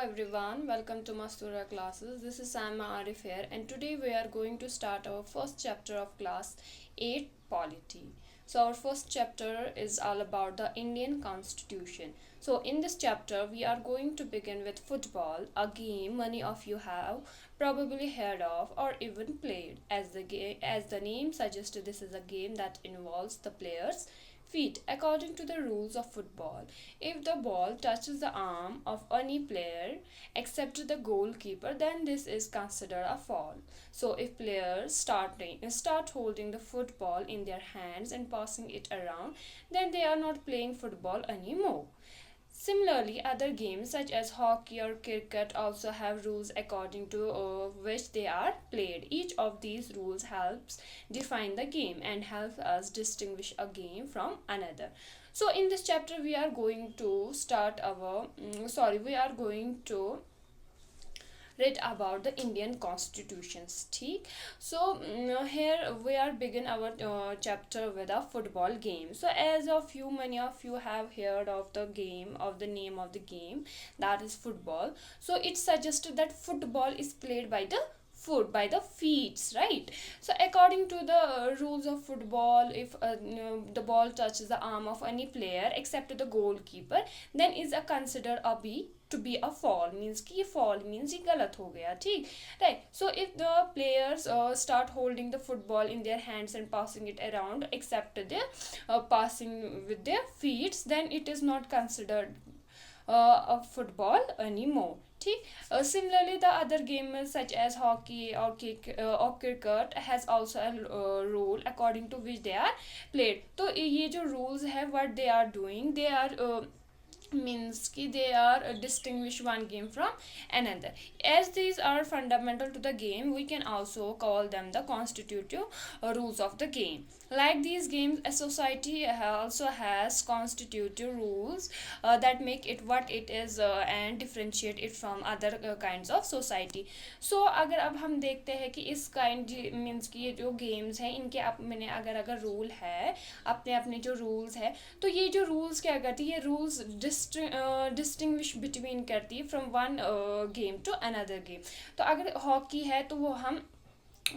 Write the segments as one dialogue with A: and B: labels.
A: everyone, welcome to Mastura classes. This is Sama Arif here, and today we are going to start our first chapter of class 8 Polity. So, our first chapter is all about the Indian Constitution. So, in this chapter, we are going to begin with football, a game many of you have probably heard of or even played. As the name suggests, this is a game that involves the players' feet according to the rules of football. If the ball touches the arm of any player except the goalkeeper, then this is considered a foul. So if players start holding the football in their hands and passing it around, then they are not playing football anymore. Similarly, other games such as hockey or cricket also have rules according to which they are played. Each of these rules helps define the game and helps us distinguish a game from another. So, in this chapter, we are going to we are going to read about the Indian constitutions. ठीक, so here we are begin our chapter with a football game. So as of you, many of you have heard of the game, of the name of the game, that is football. So it suggested that football is played by the foot, by the feet, right? So according to the rules of football, if the ball touches the arm of any player except the goalkeeper, then is a considered a b to be a fall, means कि fall means ये गलत हो गया, ठीक, right? So if the players start holding the football in their hands and passing it around except the passing with their feet, then it is not considered of football anymore. ठीक, similarly the other games such as hockey or cricket has also a rule according to which they are played. तो ये जो rules है, what they are doing, they are means कि they are distinguish one game from another. As these are fundamental to the game, we can also call them the constitutive rules of the game. Like these games, a society also has constitutive rules that make it what it is and differentiate it from other kinds of society. So अगर अब हम देखते हैं कि इस kind means कि ये जो games हैं इनके अपने अगर रूल है, अपने अपने जो रूल्स है, तो ये जो रूल्स क्या करती है, ये रूल्स डिस्टिंग्विश बिटवीन करती है from one game to another game. तो अगर हॉकी है तो वो हम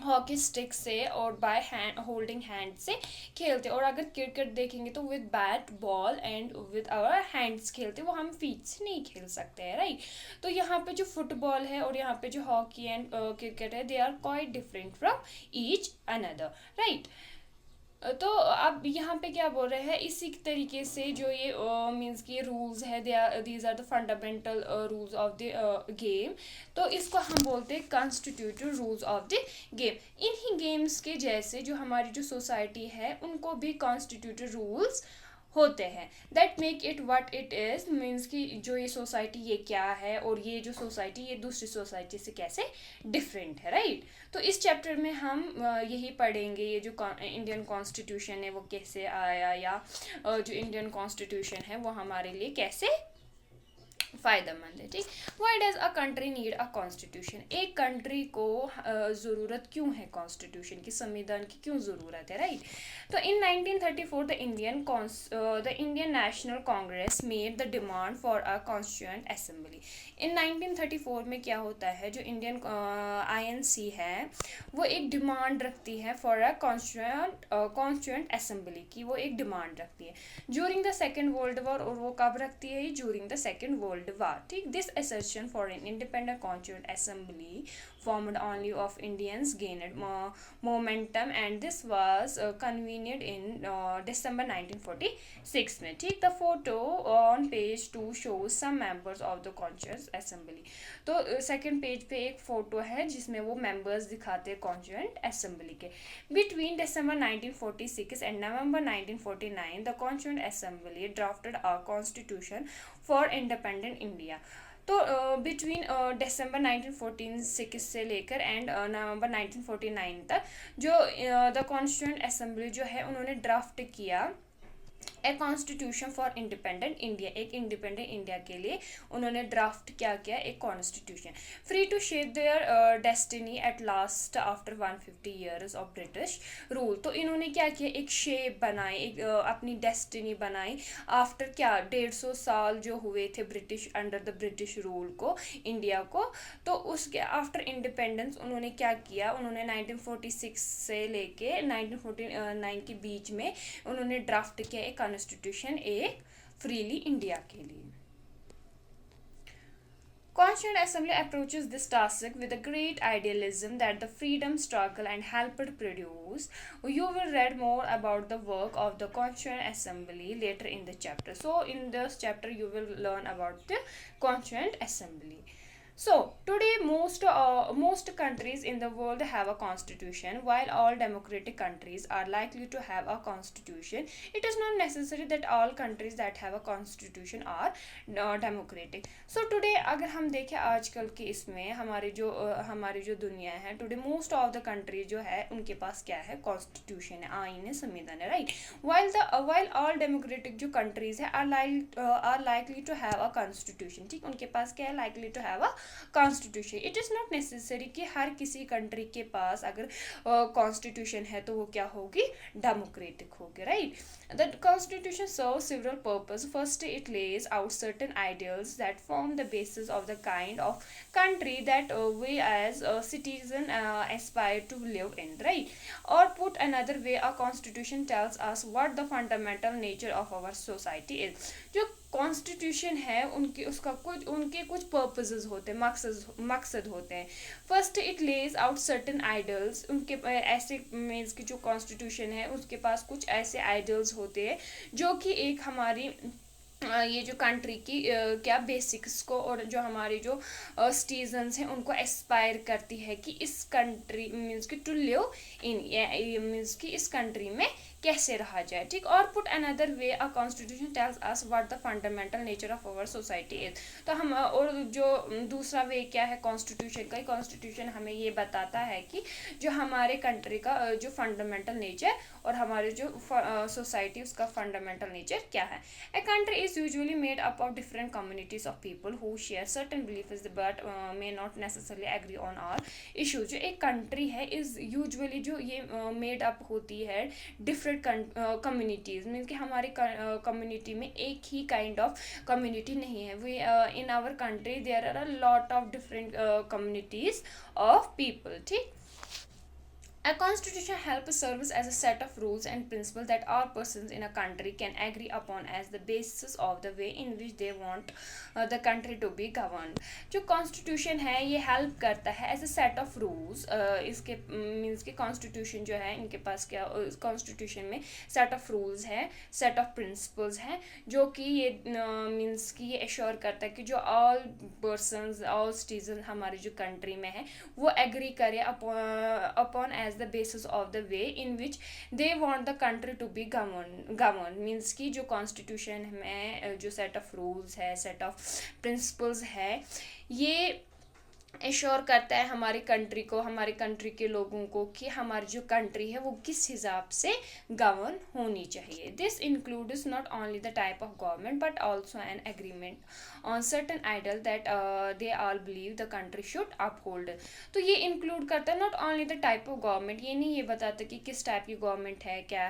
A: हॉकी स्टिक से और बाय हैंड होल्डिंग हैंड से खेलते, और अगर क्रिकेट देखेंगे तो with bat ball and with our hands खेलते, वो हम फीट से नहीं खेल सकते हैं, राइट? तो यहाँ पे जो फुटबॉल है और यहाँ पे जो हॉकी एंड क्रिकेट है, they are quite different from each other, right? तो अब यहाँ पे क्या बोल रहे हैं, इसी तरीके से जो ये मीन्स कि रूल्स है, these are the fundamental rules of the game. तो इसको हम बोलते हैं constitutive rules of the game. इन्हीं गेम्स के जैसे जो हमारी जो सोसाइटी है उनको भी कॉन्स्टिट्यूटिव रूल्स होते हैं that make it what it is, means कि जो ये सोसाइटी ये क्या है और ये जो सोसाइटी ये दूसरी सोसाइटी से कैसे डिफरेंट है, राइट? तो इस चैप्टर में हम यही पढ़ेंगे, ये जो इंडियन कॉन्स्टिट्यूशन है वो कैसे आया, या जो इंडियन कॉन्स्टिट्यूशन है वो हमारे लिए कैसे फ़ायदेमंद है, ठीक. Why does a country need a constitution? एक कंट्री को ज़रूरत क्यों है कॉन्स्टिट्यूशन की, संविधान की क्यों ज़रूरत है, राइट? तो in 1934 the Indian National Congress made the demand for a constituent assembly. In 1934 में क्या होता है, जो इंडियन INC है वो एक डिमांड रखती है फॉर अ कॉन्स्टिट्यूएंट असेंबली की, वो एक डिमांड रखती है during the second world war. और वो कब रखती है, during the second world war. ठीक, this assertion for an independent constituent assembly formed only of Indians gained momentum, and this was convened in December 1946 में. ठीक, the photo on page 2 shows some members of the constituent assembly. तो second page पे एक photo है जिसमें वो members दिखाते हैं कॉन्स्टिट्यूएंट असेंबली के. Between December 1946 and November 1949 the constituent assembly drafted a constitution for independent India. तो बिटवीन December 1946 से लेकर एंड November 1949 तक जो द कॉन्स्टिट्यूएंट असेंबली जो है उन्होंने ड्राफ्ट किया a constitution for independent India, एक इंडिपेंडेंट इंडिया के लिए उन्होंने ड्राफ्ट क्या किया, एक constitution. Free to shape their destiny at last after 150 years of British rule, तो इन्होंने क्या किया, एक शेप बनाई, एक अपनी डेस्टिनी बनाई आफ्टर क्या 150 साल जो हुए थे British under the British rule को इंडिया को। तो उसके आफ्टर इंडिपेंडेंस उन्होंने क्या किया, उन्होंने 1946 से लेके 1949 के बीच में उन्होंने ड्राफ्ट किया एक कॉन्स्टिट्यूशन एक फ्रीली इंडिया के लिए। Constituent Assembly approaches this task with a great idealism that the freedom struggle and helped produce. You will read more about the work of the Constituent Assembly later in the chapter. So in this chapter you will learn about the Constituent Assembly. So today most countries in the world have a constitution. While all democratic countries are likely to have a constitution, it is not necessary that all countries that have a constitution are democratic. So today अगर हम देखें आजकल के इसमें हमारी जो दुनिया है, today most of the countries जो है उनके पास क्या है, constitution है, आईन है, संविधान है, right? While all democratic जो countries है are likely to have a constitution, ठीक, उनके पास क्या है, likely to have a constitution. It is not necessary कि हर किसी कंट्री के पास अगर कॉन्स्टिट्यूशन है तो वो क्या होगी, डेमोक्रेटिक होगी, right? The constitution serve several purpose. First it lays out certain ideals that form the basis of the kind of country that we as a citizen aspire to live in, right? Or put another way, a constitution tells us what the fundamental nature of our society is. जो constitution है उनके कुछ purposes होते हैं, मकसद होते हैं। First it lays out certain idols, उनके ऐसे मीन्स की जो कॉन्स्टिट्यूशन है उसके पास कुछ ऐसे आइडल्स होते हैं जो कि एक हमारी ये जो कंट्री की क्या बेसिक्स को और जो हमारी जो सिटीजन्स हैं उनको एस्पायर करती है कि इस कंट्री मीन्स कि टू लिव इन मीन्स कि इस कंट्री में कैसे रहा जाए, ठीक। और put another way a constitution tells us what the fundamental nature of our society is. तो हम और जो दूसरा वे क्या है कॉन्स्टिट्यूशन का, कॉन्स्टिट्यूशन हमें ये बताता है कि जो हमारे कंट्री का जो फंडामेंटल नेचर और हमारे जो सोसाइटी उसका फंडामेंटल नेचर क्या है। A country is usually made up of different communities of people who share certain beliefs but may not necessarily agree on all issues. जो एक कंट्री है इज यूजुअली जो ये मेड अप होती है डिफरेंट कम्युनिटीज, मीन्स कि हमारे community में एक ही काइंड ऑफ कम्युनिटी नहीं है। We in our country there are a lot of different communities of people, ठीक। A constitution helps serves as a set of rules and principles that all persons in a country can agree upon as the basis of the way in which they want the country to be governed. जो constitution है ये help करता है as a set of rules, इसके means कि constitution जो है इनके पास क्या constitution में set of rules है, set of principles है जो कि ये means कि ये assure करता है कि जो all persons all citizens हमारी जो country में है वो agree करे upon as the basis of the way in which they want the country to be governed means कि जो constitution में जो set of rules है, set of principles है, ये एश्योर करता है हमारी कंट्री को, हमारे कंट्री के लोगों को कि हमारी जो कंट्री है वो किस हिसाब से गवर्न होनी चाहिए। This includes not only the type of government but also an agreement on certain ideal that they all believe the country should uphold. तो ये इंक्लूड करता है not only the type of government, ये नहीं ये बताता कि किस टाइप की गवर्नमेंट है क्या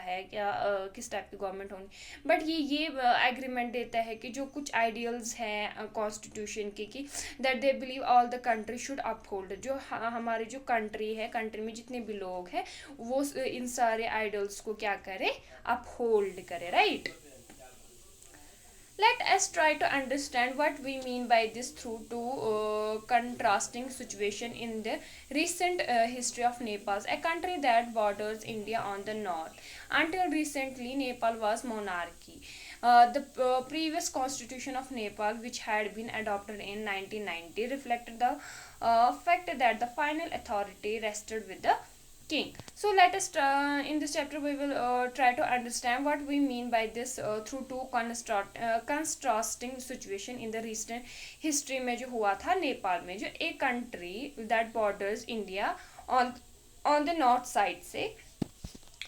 A: किस टाइप की गवर्नमेंट होनी, बट ये एग्रीमेंट देता है कि जो कुछ आइडियल्स हैं कॉन्स्टिट्यूशन के कि that they believe all the country should uphold. जो हमारी जो कंट्री है, कंट्री में जितने भी लोग हैं वो इन सारे आइडल्स को क्या करे, अपहोल्ड करे, right. Let us try to understand what we mean by this through two contrasting situation in the recent history of Nepal, a country that borders India on the north. Until recently, Nepal was monarchy. The previous constitution of Nepal, which had been adopted in 1990, reflected the fact that the final authority rested with the king. So let us in this chapter we will try to understand what we mean by this through two contrasting situation in the recent history में जो हुआ था नेपाल में, जो एक country that borders India on the north side से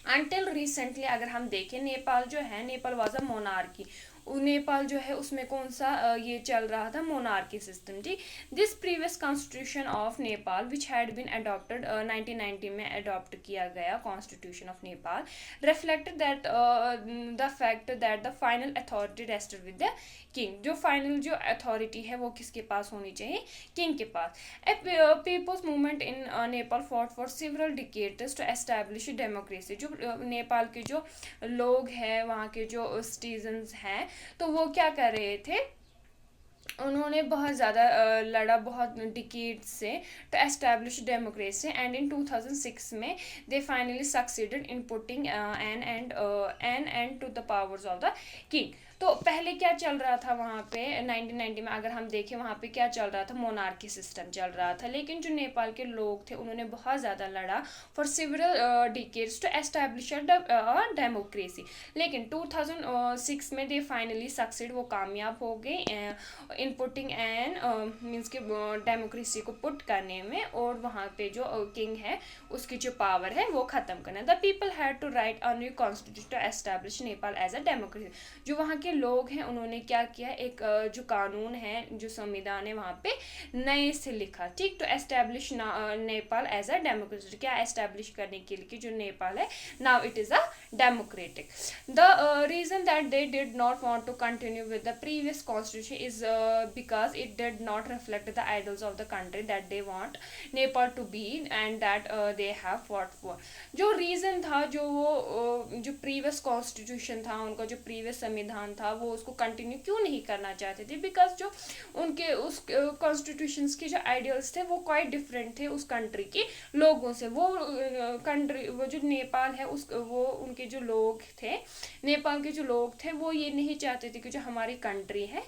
A: until recently अगर हम देखें, नेपाल जो है, Nepal was a monarchy, Nepal जो है उसमें कौन सा ये चल रहा था, मोनार्की सिस्टम, ठीक। This previous constitution of Nepal which had been adopted 1990 में अडॉप्ट किया गया constitution of Nepal reflected that the fact that the final authority rested with the king. जो फाइनल जो अथॉरिटी है वो किसके पास होनी चाहिए, किंग के पास। A people's movement in Nepal fought for several decades to establish democracy. जो नेपाल के जो लोग हैं, वहाँ के जो सिटीजन्स हैं, तो वो क्या कर रहे थे, उन्होंने बहुत ज़्यादा लड़ा, बहुत डिकेड्स से, to establish democracy, and in 2006 में they finally succeeded in putting an end to the powers of the king. तो पहले क्या चल रहा था वहाँ पे 1990 में, अगर हम देखें वहाँ पे क्या चल रहा था, मोनार्की सिस्टम चल रहा था, लेकिन जो नेपाल के लोग थे उन्होंने बहुत ज़्यादा लड़ा for several decades to establish democracy. लेकिन 2006 में दे फाइनली सक्सीड, वो कामयाब हो गए इन पुटिंग एन मीन्स के डेमोक्रेसी को पुट करने में, और वहाँ पे जो किंग है उसकी जो पावर है वो ख़त्म करना। The people had to write a new constitution to establish Nepal as a democracy. जो वहाँ के लोग हैं उन्होंने क्या किया, एक जो कानून है, जो संविधान है वहाँ पे नए से लिखा, ठीक, to establish Nepal as a democracy. क्या एस्टैब्लिश करने के लिए कि जो नेपाल है now it is a democratic. The reason that they did not want to continue with the previous constitution is because it did not reflect the ideals of the country that they want Nepal to be and that they have fought for। जो reason था, जो वो जो previous constitution था उनका, जो previous संविधान था, वो उसको कंटिन्यू क्यों नहीं करना चाहते थे, बिकॉज जो उनके उस कॉन्स्टिट्यूशंस के जो आइडियल्स थे वो क्वाइट डिफरेंट थे उस कंट्री के लोगों से। वो कंट्री, वो जो नेपाल है उस, वो उनके जो लोग थे, नेपाल के जो लोग थे, वो ये नहीं चाहते थे कि जो हमारी कंट्री है,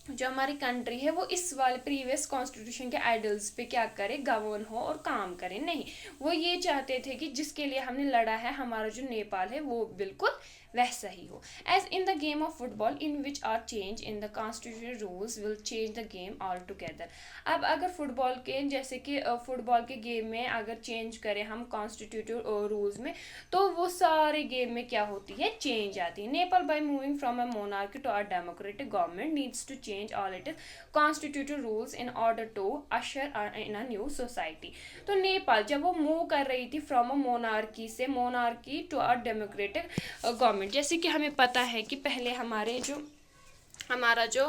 A: जो हमारी कंट्री है वो इस वाले प्रीवियस कॉन्स्टिट्यूशन के आइडल्स पे क्या करे, गवर्न हो और काम करे। नहीं, वो ये चाहते थे कि जिसके लिए हमने लड़ा है, हमारा जो नेपाल है वो बिल्कुल वैसा ही हो। As in the game of football in which are change in the constitution rules will change the game all together. अब अगर फुटबॉल के, जैसे कि फुटबॉल के गेम में अगर चेंज करें हम कॉन्स्टिट्यूटिव रूल्स में, तो वो सारे गेम में क्या होती है, चेंज आती है। Nepal by moving from a monarchy to a democratic government needs to change all it constitutive rules in order to usher in a new society. तो नेपाल जब वो मूव कर रही थी फ्रॉम अ मोनार्की से, monarchy to a democratic government, जैसे कि हमें पता है कि पहले हमारा जो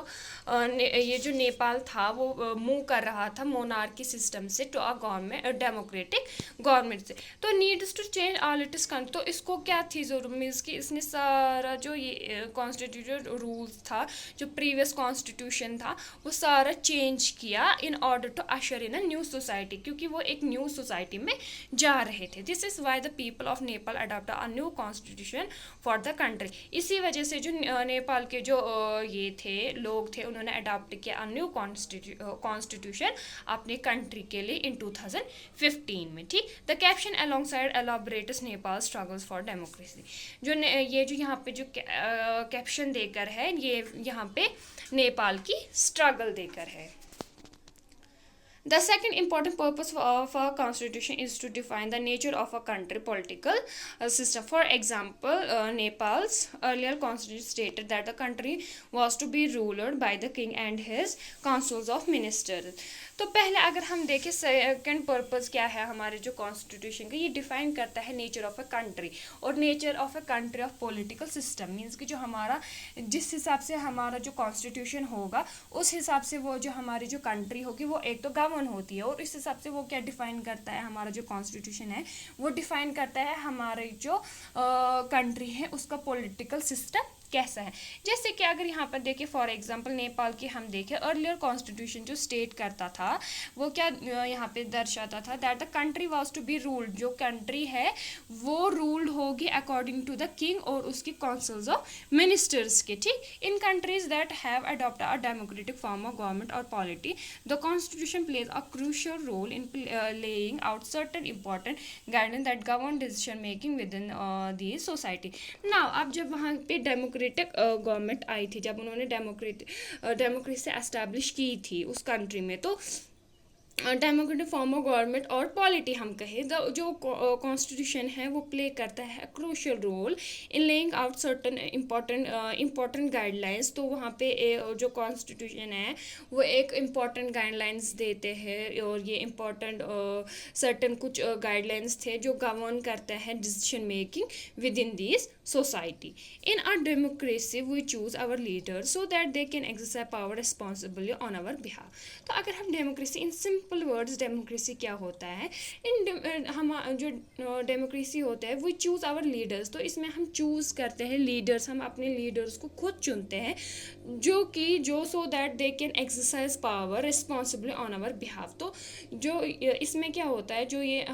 A: ये जो नेपाल था वो मूव कर रहा था मोनार्की सिस्टम से to a government, democratic government से। तो needs to change all it is, तो इसको क्या थी जरूरत, मीन्स कि इसने सारा जो ये कॉन्स्टिट्यूटेड रूल्स था, जो प्रीवियस कॉन्स्टिट्यूशन था, वो सारा चेंज किया in order to usher in a new society, क्योंकि वो एक न्यू सोसाइटी में जा रहे थे। This is why the people of Nepal adopt a new constitution for the country. इसी वजह से जो नेपाल के जो ये थे लोग थे, उन्होंने अडॉप्ट किया न्यू कॉन्स्टिट्यूशन अपने कंट्री के लिए इन 2015 में, ठीक। The caption alongside elaborates Nepal struggles for democracy. जो ये जो यहाँ पे जो कैप्शन देकर है, ये यहाँ पे नेपाल की स्ट्रगल देकर है। The second important purpose of a constitution is to define the nature of a country political system. For example, Nepal's earlier constitution stated that the country was to be ruled by the king and his councils of ministers. तो पहले अगर हम देखें second purpose क्या है हमारे जो constitution का, ये डिफाइन करता है नेचर ऑफ अ कंट्री और nature of a country of political system. Means कि जो हमारा, जिस हिसाब से हमारा जो कॉन्स्टिट्यूशन होगा उस हिसाब से वो जो हमारी जो कंट्री होगी वो एक तो गवर्न होती है, और इस हिसाब से वो क्या डिफाइन करता है, हमारा जो कॉन्स्टिट्यूशन है वो डिफाइन करता है हमारे जो कंट्री है उसका पॉलिटिकल सिस्टम कैसा है। जैसे कि अगर यहाँ पर देखें फॉर एग्जांपल नेपाल की हम देखें, अर्लियर कॉन्स्टिट्यूशन जो स्टेट करता था वो क्या यहाँ पे दर्शाता था, that the country was to be ruled, जो कंट्री है वो रूल्ड होगी अकॉर्डिंग टू द किंग और उसके काउंसिल्स ऑफ मिनिस्टर्स के, ठीक। In countries that have adopt a democratic form of government और polity, the constitution plays a crucial role in laying out certain important guidance that govern decision making within the society. Now अब जब वहाँ पे democratic government आई थी, जब उन्होंने democracy establish की थी उस कंट्री में, तो डेमोक्रेटिक फॉर्म ऑफ गवर्नमेंट और पॉलिटी हम कहें, जो कॉन्स्टिट्यूशन है वो प्ले करता है crucial role in laying out certain important guidelines. तो वहाँ पे जो कॉन्स्टिट्यूशन है वो एक इम्पॉर्टेंट गाइडलाइंस देते हैं, और ये इम्पॉर्टेंट सर्टन कुछ गाइडलाइंस थे जो गवर्न करता है decision making within this society. In a democracy we choose our leader so that they can exercise power responsibly on our behalf. तो अगर हम democracy, in simple words democracy क्या होता है, हम जो डेमोक्रेसी होता है वो चूज़ आवर लीडर्स। तो इसमें हम चूज़ करते हैं लीडर्स, हम अपने लीडर्स को खुद चुनते हैं, जो so that they can exercise power responsibly on our behalf. तो जो इसमें क्या होता है, जो ये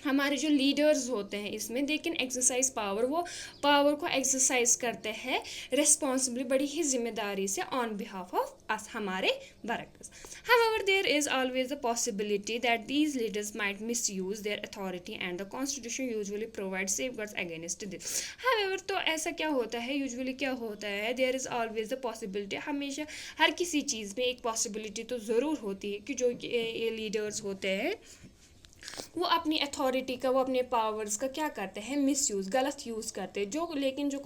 A: हमारे जो लीडर्स होते हैं इसमें दे कैन एक्सरसाइज पावर, वो पावर को एक्सरसाइज करते हैं रिस्पॉन्सिबली, बड़ी ही जिम्मेदारी से ऑन बिहाफ ऑफ अस, हमारे workers. However, there is always the possibility that these leaders might misuse their authority and the constitution usually provides safeguards against this. However, तो ऐसा क्या होता है, यूजुअली क्या होता है, there is always the possibility, हमेशा हर किसी चीज़ में एक possibility तो ज़रूर होती है कि जो ये लीडर्स होते हैं वो अपनी अथॉरिटी का, वो अपने पावर्स का क्या करते हैं, मिसयूज़, गलत यूज़ करते हैं। लेकिन जो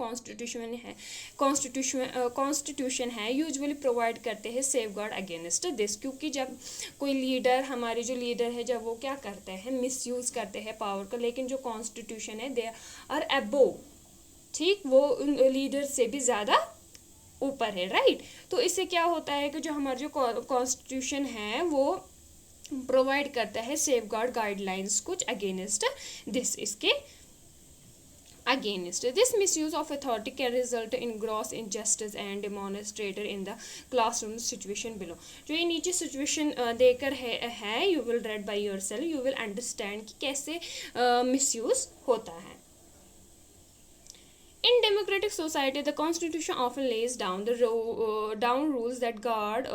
A: कॉन्स्टिट्यूशन है यूजुअली प्रोवाइड करते हैं सेफ गार्ड अगेंस्ट दिस, क्योंकि जब कोई लीडर, हमारे जो लीडर है, जब वो क्या करते हैं, मिसयूज़ करते हैं पावर का, लेकिन जो कॉन्स्टिट्यूशन है दे आर अबोव, ठीक, वो उन लीडर से भी ज़्यादा ऊपर है, राइट। तो इससे क्या होता है कि जो हमारा जो कॉन्स्टिट्यूशन है वो प्रोवाइड करता है सेफ गार्ड गाइडलाइंस कुछ अगेंस्ट दिस, इसके against this misuse of authority can result in gross injustice and demonstrated in the classroom situation below। जो ये नीचे सिचुएशन देकर है you will red by yourself, you will understand कि कैसे misuse होता है। In democratic society, the constitution often lays down down rules that guard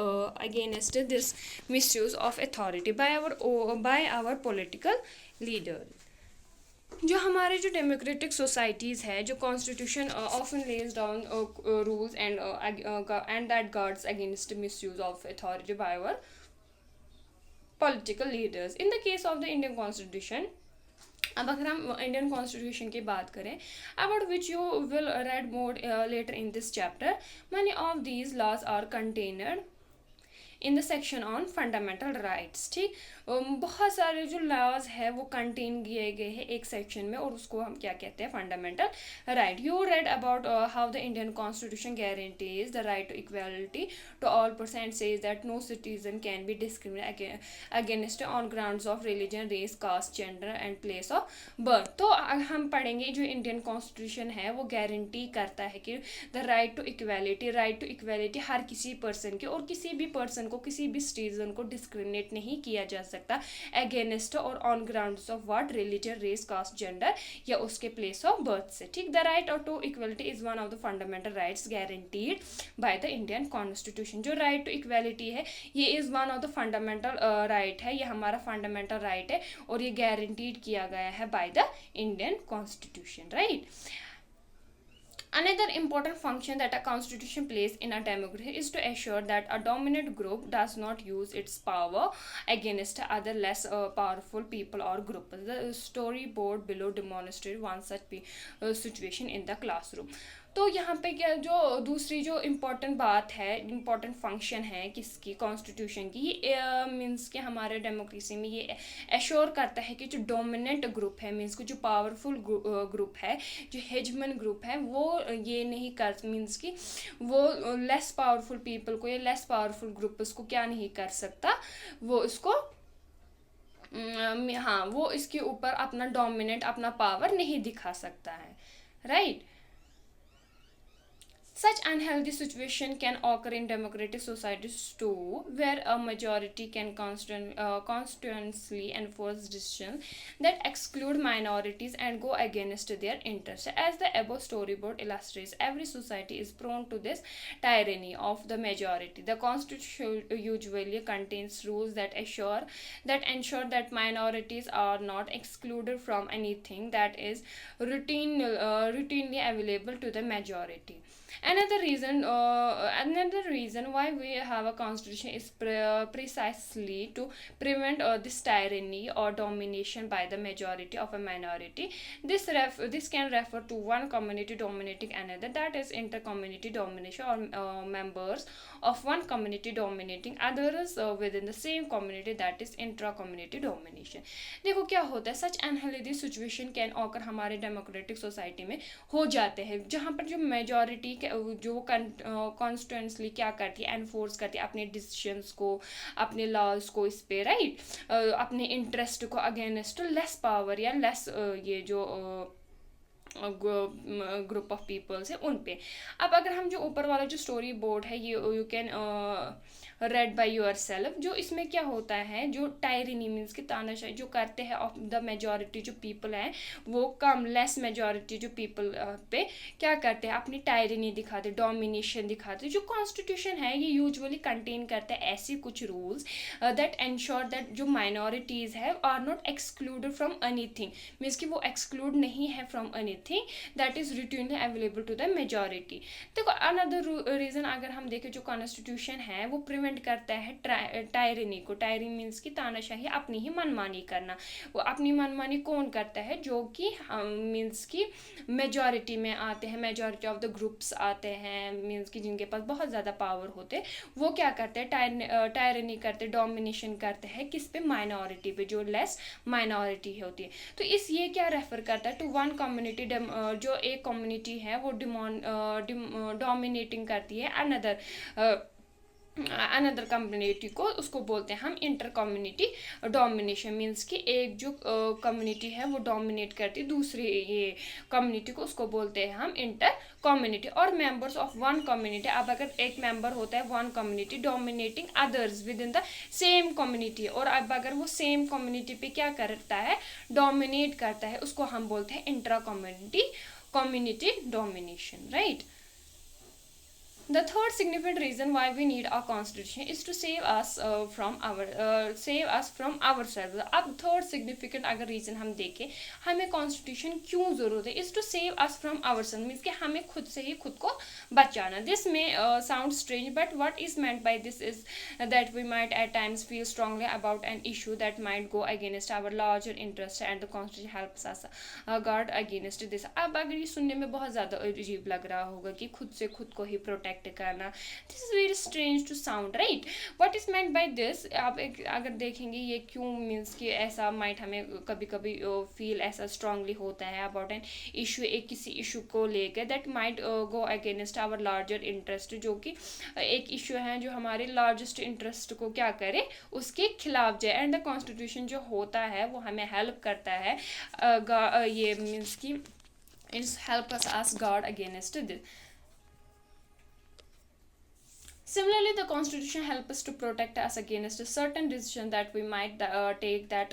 A: against this misuse of authority by our political leaders। जो हमारे जो democratic societies है, जो constitution often lays down rules and that guards against misuse of authority by our political leaders. In the case of the Indian constitution, अब अगर हम Indian constitution की बात करें, about which you will read more later in this chapter, many of these laws are contained in the section on fundamental rights, ठीक। बहुत सारे जो लॉज है वो कंटेन किए गए हैं एक सेक्शन में, और उसको हम क्या कहते हैं, fundamental right. You read about how the Indian constitution guarantees the right to equality to all person, says that no citizen can be discriminated against on grounds of religion, race, caste, gender and place of birth. तो हम पढ़ेंगे जो Indian constitution है वो guarantee करता है कि the right to equality हर किसी पर्सन की, और किसी भी पर्सन को, किसी भी सिटीजन को डिस्क्रिमिनेट नहीं किया जा सकता अगेंस्ट और on grounds of what, religion, race, caste, gender या उसके प्लेस ऑफ बर्थ से, ठीक। The right to equality is one of the fundamental rights guaranteed by the Indian constitution. जो राइट टू इक्वालिटी है ये is one of the fundamental right है, ये हमारा फंडामेंटल राइट है, और ये गारंटीड किया गया है bye the Indian constitution, right. Another important function that a constitution plays in a democracy is to assure that a dominant group does not use its power against other less powerful people or groups. The storyboard below demonstrates one such situation in the classroom। तो यहाँ पे क्या, जो दूसरी जो important बात है, important function है किसकी, कॉन्स्टिट्यूशन की, ये मीन्स कि हमारे डेमोक्रेसी में ये एश्योर करता है कि जो डोमिनेंट ग्रुप है, मीन्स कि जो पावरफुल ग्रुप है, जो हेजमन ग्रुप है, वो ये नहीं कर, मीन्स कि वो लेस पावरफुल पीपल को या लेस पावरफुल ग्रुप उसको क्या नहीं कर सकता, वो इसको हाँ, वो इसके ऊपर अपना डोमिनेंट, अपना पावर नहीं दिखा सकता है, right. Such unhealthy situation can occur in democratic societies too, where a majority can constantly enforce decisions that exclude minorities and go against their interests. As the above storyboard illustrates, every society is prone to this tyranny of the majority. The constitution usually contains rules that ensure that minorities are not excluded from anything that is routinely available to the majority. Another reason why we have a constitution is precisely to prevent this tyranny or domination by the majority of a minority. This can refer to one community dominating another, that is inter-community domination, or members of one community dominating others within the same community, that is intra-community domination. देखो क्या होता है, सच unhealthy situation can occur हमारे democratic society में हो जाते हैं, जहाँ पर जो मेजॉरिटी जो कॉन्स्टिट्यूंसली क्या करती है, एनफोर्स करती है अपने डिसीजंस को, अपने लॉज को इस पे, राइट, अपने इंटरेस्ट को अगेंस्ट लेस पावर या लेस ये जो ग्रुप ऑफ पीपल्स है उन पे. अब अगर हम जो ऊपर वाला जो स्टोरी बोर्ड है ये you can red by your self, जो इसमें क्या होता है, जो टायरनी मीन्स की तानाशाही जो करते हैं ऑफ द मेजॉरिटी जो पीपल हैं, वो कम लेस मेजॉरिटी जो पीपल पे क्या करते हैं, अपनी टायरनी दिखाते, डोमिनेशन दिखाते. जो कॉन्स्टिट्यूशन है ये यूजुअली कंटेन करता है ऐसी कुछ रूल्स दैट एंश्योर दैट जो माइनॉरिटीज़ है are not excluded from anything, means कि वो एक्सक्लूड नहीं है from anything that is routinely available to the majority. देखो अनदर रीज़न अगर हम देखें, जो कॉन्स्टिट्यूशन है वो प्रिवेंट करता है टायरनी को. टायरनी मीन्स की तानाशाही, अपनी ही मनमानी करना. वो अपनी मनमानी कौन करता है, जो कि मीन्स की मेजॉरिटी में आते हैं, मेजॉरिटी ऑफ द ग्रुप्स आते हैं, मीन्स की जिनके पास बहुत ज़्यादा पावर होते हैं, वो क्या करते हैं, टायरनी करते, डोमिनेशन करते हैं किस पे, माइनॉरिटी पे, जो लेस माइनॉरिटी होती है. तो इस ये क्या रेफर करता है, टू वन कम्युनिटी, जो एक कम्युनिटी है वो डोमिनेटिंग करती है अनदर कम्युनिटी को, उसको बोलते हैं हम इंटर कम्युनिटी डोमिनेशन. मीन्स कि एक जो कम्युनिटी है वो डोमिनेट करती है दूसरी ये कम्युनिटी को, उसको बोलते हैं हम इंटर कम्युनिटी. और मेंबर्स ऑफ वन कम्युनिटी, अब अगर एक मेंबर होता है one community dominating others with in the same community, और अब अगर वो सेम कम्युनिटी पे क्या करता है, डोमिनेट करता है, उसको हम बोलते हैं intra community domination, right. The third significant reason why we need a constitution is to save us from ourselves. अब third significant अगर reason हम देखें, हमें constitution क्यों ज़रूरत है, is to save us from ourselves, means कि हमें खुद से ही खुद को बचाना. This may sound strange, but what is meant by this is that we might at times feel strongly about an issue that might go against our larger interest, and the constitution helps us guard against this. अब अगर ये सुनने में बहुत ज़्यादा अजीब लग रहा होगा कि खुद से खुद को ही प्रोटेक्ट करना, this is very strange to sound, right. What is meant by this, आप अगर देखेंगे ये क्यों, मीन्स कि ऐसा माइट हमें कभी कभी फील ऐसा स्ट्रांगली होता है अबाउट एन इशू, एक किसी इशू को लेकर, that might go against our larger interest, जो कि एक इशू है जो हमारे लार्जेस्ट इंटरेस्ट को क्या करे, उसके खिलाफ जाए. एंड द कॉन्स्टिट्यूशन जो होता है वो हमें हेल्प करता है, ये मीन्स कि it's help us guard against this. Similarly, the Constitution helps us to protect us against a certain decision that we might take that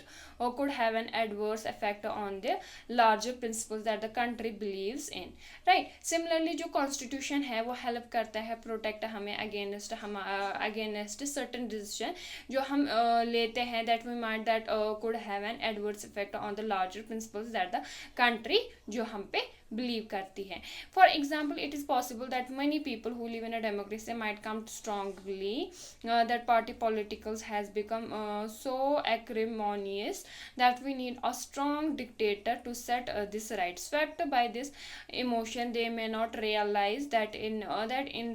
A: could have an adverse effect on the larger principles that the country believes in. Right? Similarly, जो Constitution है वो help करता है protect हमें against certain decision जो हम लेते हैं that we might could have an adverse effect on the larger principles that the country जो हम पे believe करती है. For example, it is possible that many people who live in a democracy might come strongly that party politicals has become so acrimonious that we need a strong dictator to set this right. Swept by this emotion, they may not realize that in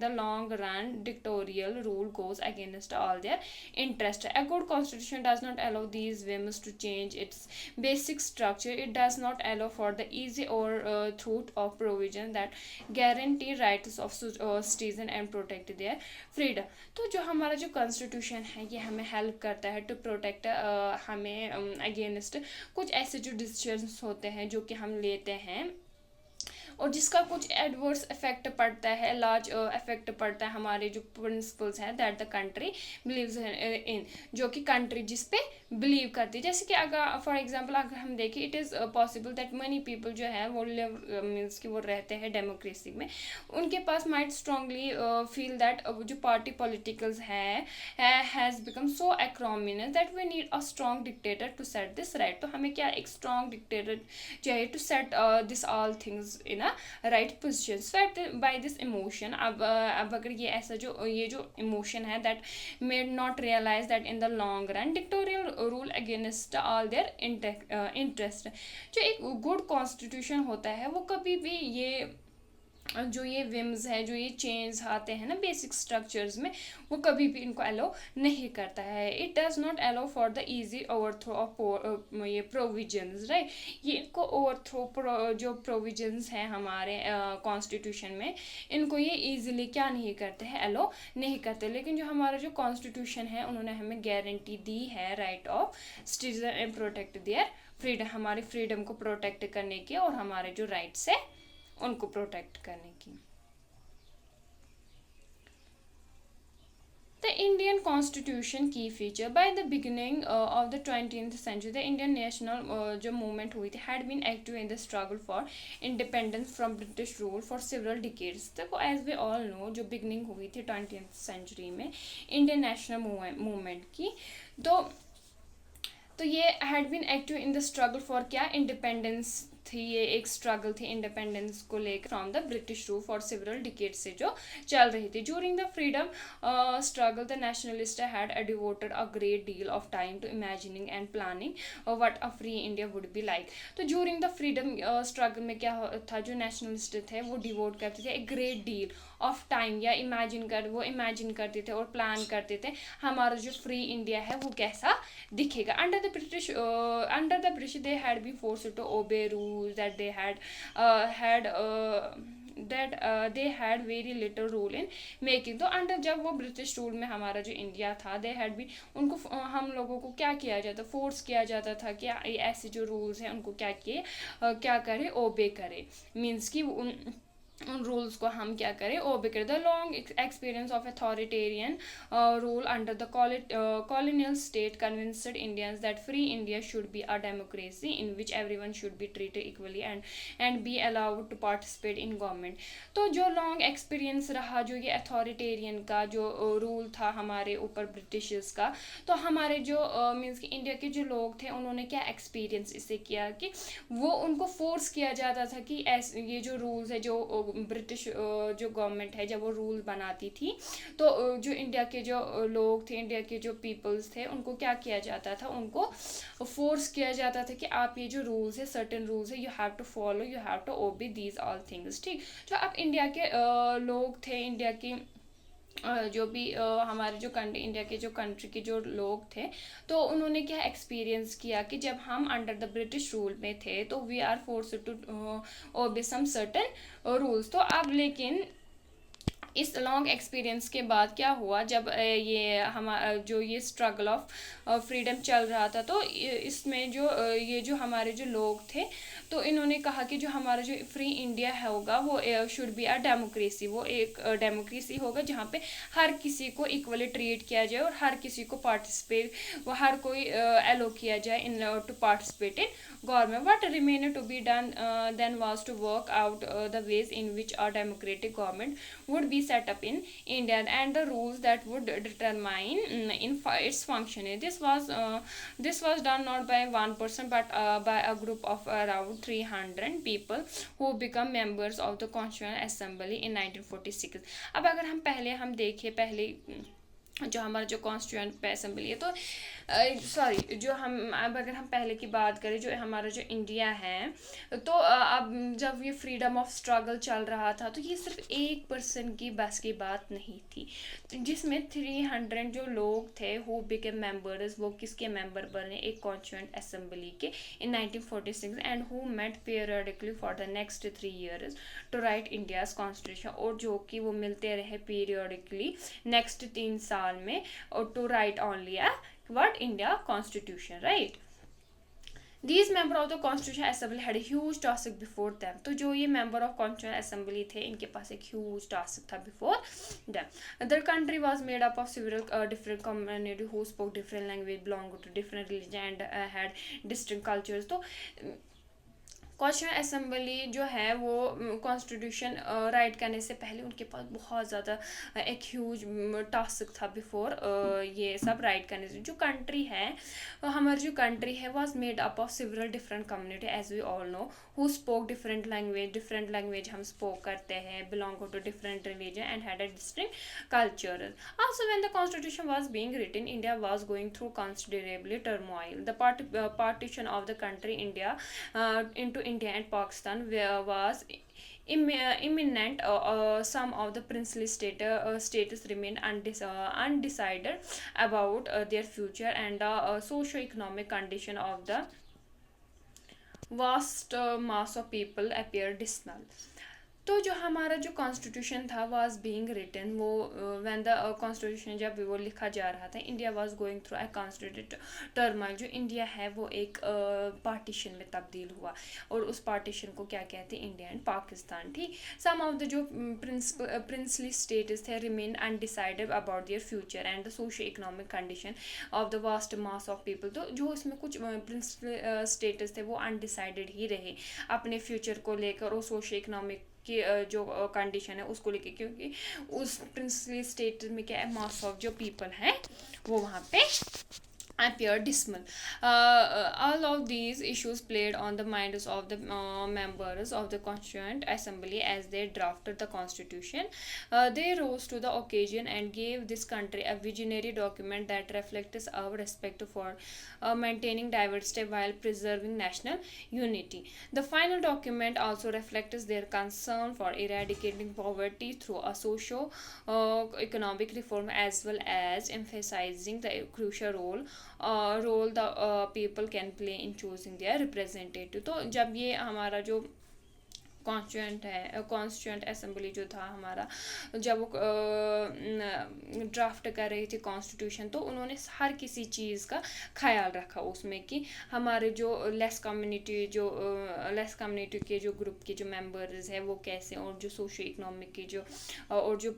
A: the long run, dictatorial rule goes against all their interest. A good constitution does not allow these whims to change its basic structure. It does not allow for the easy or truth of provision that guarantee rights of citizen and protect their freedom. तो जो हमारा जो constitution है ये हमें help करता है to protect हमें अगेंस्ट कुछ ऐसे जो डिसीजंस होते हैं जो कि हम लेते हैं और जिसका कुछ एडवर्स इफेक्ट पड़ता है, लार्ज इफेक्ट पड़ता है हमारे जो प्रिंसिपल्स हैं that the country believes in, जो कि कंट्री जिस पे बिलीव करती है. जैसे कि अगर फॉर एग्जांपल अगर हम देखें, it is possible that money people जो है वो लिव मीन्स कि वो रहते हैं डेमोक्रेसी में, उनके पास माइट स्ट्रांगली फील दैट जो party politicals has become so acrimonious that we need a strong dictator to set this right. तो हमें क्या एक स्ट्रॉन्ग डिक्टेटर चाहिए to set this all things in a right position. Swept by this emotion, अब अगर ये ऐसा जो emotion है that made not realize that in the long run dictatorial rule against all their interest. जो एक good constitution होता है वो कभी भी जो ये विम्स है, जो ये चेंज आते हैं ना बेसिक स्ट्रक्चर्स में, वो कभी भी इनको अलो नहीं करता है. It does not allow for the easy overthrow of ये प्रोविजंस, राइट. ये इनको ओवरथ्रो जो प्रोविजंस हैं हमारे कॉन्स्टिट्यूशन में, इनको ये इजीली क्या नहीं करते हैं, अलो नहीं करते. लेकिन जो हमारा जो कॉन्स्टिट्यूशन है उन्होंने हमें गारंटी दी है right of citizen and protect their freedom, हमारी फ्रीडम को प्रोटेक्ट करने की और हमारे जो राइट्स है उनको प्रोटेक्ट करने की. The Indian Constitution key feature. By the beginning of the 20th century, the Indian national जो movement हुई थी had been active in the struggle for independence from British rule for several decades. देखो as we all know जो beginning हुई थी 20th century में Indian national movement की, तो ये had been active in the struggle for क्या, independence थी. ये एक स्ट्रगल थी इंडिपेंडेंस को लेकर from the British rule for several decade से जो चल रही थी. During the freedom struggle the nationalist had devoted a great deal of time to imagining and planning what a free India would be like. तो during the freedom struggle में क्या था, जो नेशनलिस्ट थे वो डिवोट करते थे एक ग्रेट डील ऑफ टाइम, या वो इमेजिन करते थे और प्लान करते थे हमारा जो फ्री इंडिया है वो कैसा दिखेगा. Under the British they had been forced to obey rules that they had very little rule in making. तो अंडर जब वो ब्रिटिश रूल में हमारा जो इंडिया था, दे हैड भी उनको हम लोगों को क्या किया जाता, फोर्स किया जाता था कि ऐसे जो रूल्स हैं उनको क्या करे, ओबे करे. मीन्स कि उन रूल्स को हम क्या करें, ओबे करें. The long experience of authoritarian rule under the colonial state convinced Indians that free India should be a democracy in which everyone should be treated equally and be allowed to participate in government. तो जो long experience रहा जो ये authoritarian का जो rule था हमारे ऊपर ब्रिटिशर्स का, तो हमारे जो मीन्स कि इंडिया के जो लोग थे उन्होंने क्या एक्सपीरियंस इससे किया कि वो उनको फोर्स किया जाता था कि ऐसे ये जो रूल्स है, जो ब्रिटिश जो गवर्नमेंट है जब वो रूल बनाती थी, तो जो इंडिया के जो लोग थे, इंडिया के जो पीपल्स थे, उनको क्या किया जाता था, उनको फोर्स किया जाता था कि आप ये जो रूल्स है, सर्टेन रूल्स है, you have to follow, you have to obey these all things. ठीक. जो अब इंडिया के लोग थे, इंडिया की जो भी हमारे जो इंडिया के जो कंट्री के जो लोग थे, तो उन्होंने क्या एक्सपीरियंस किया कि जब हम अंडर द ब्रिटिश रूल में थे तो we are force to obey some certain rules. तो अब लेकिन इस लॉन्ग एक्सपीरियंस के बाद क्या हुआ, जब ये स्ट्रगल ऑफ फ्रीडम चल रहा था, तो इसमें जो हमारे जो लोग थे, तो इन्होंने कहा कि जो हमारा जो फ्री इंडिया होगा वो शुड बी अ डेमोक्रेसी. वो एक डेमोक्रेसी होगा जहाँ पे हर किसी को इक्वली ट्रीट किया जाए और हर किसी को हर कोई एलो किया जाए in to participate in government. What remain to be done then was to work out the ways in which a democratic government would be set up in India and the rules that would determine its functioning. This was done not by one person but by a group of around 300 people who become members of the Constitutional Assembly in 1946. अब अगर हम देखें जो हमारा जो constituent assembly है, तो अब अगर हम पहले की बात करें, जो हमारा जो इंडिया है, तो अब जब ये फ्रीडम ऑफ स्ट्रगल चल रहा था, तो ये सिर्फ 1% की बस की बात नहीं थी, जिसमें 300 जो लोग थे हु बिकेम मेंबर्स, वो किसके मेंबर बने, एक कॉन्स्टिट्यूएंट असेंबली के in 1946 and who met periodically for the next 3 years to write India's constitution. और जो कि वो मिलते रहे पीरियडिकली नेक्स्ट 3 साल में, और to write only what India Constitution, right? These members of the Constitutional Assembly had a huge task before them. तो जो ये member of Constitutional Assembly थे, इनके पास एक huge task था before them. The country was made up of several different communities who spoke different language, belonged to different religion and had distinct cultures. तो constituent assembly जो है वो constitution right करने से पहले उनके पास बहुत ज़्यादा एक ह्यूज टास्क था बिफोर ये सब राइट करने से। जो कंट्री है, हमारी जो कंट्री है was made up of several different community as we all know, who spoke different language हम स्पोक करते हैं, belong to different religion and had a distinct culture. Also, when the constitution was being written, India was going through considerably turmoil. The partition of the country into India and Pakistan was imminent. Some of the princely states remained undecided about their future, and the socio-economic condition of the vast mass of people appeared dismal. तो जो हमारा जो constitution था was being written, वो when the constitution जब वो लिखा जा रहा था, India was going through a constitute turmoil. जो इंडिया है वो एक पार्टीशन में तब्दील हुआ, और उस पार्टीशन को क्या कहते हैं, इंडिया एंड पाकिस्तान। ठीक, सम ऑफ द जो प्रिंसली स्टेट्स थे remain undecided about their future and the socio economic condition of the vast mass of people. तो जो इसमें कुछ प्रिंसली स्टेट्स थे वो अनडिसाइडेड ही रहे अपने फ्यूचर को लेकर और सोशो इकोनॉमिक की जो कंडीशन है उसको लेके, क्योंकि उस प्रिंसली स्टेट में क्या है, मास ऑफ जो पीपल हैं वो वहाँ पे appear dismal. All of these issues played on the minds of the members of the Constituent Assembly as they drafted the Constitution. They rose to the occasion and gave this country a visionary document that reflects our respect for maintaining diversity while preserving national unity. The final document also reflects their concern for eradicating poverty through a socio-economic reform, as well as emphasizing the crucial role the people can play in choosing their representative. तो जब ये हमारा जो constituent assembly जो था हमारा, जब वो ड्राफ्ट कर रही थी कॉन्स्टिट्यूशन, तो उन्होंने हर किसी चीज़ का ख्याल रखा उसमें कि हमारे जो लेस कम्युनिटी के जो ग्रुप के जो मेंबर्स है वो कैसे, और जो सोशो इकोनॉमिक की जो और जो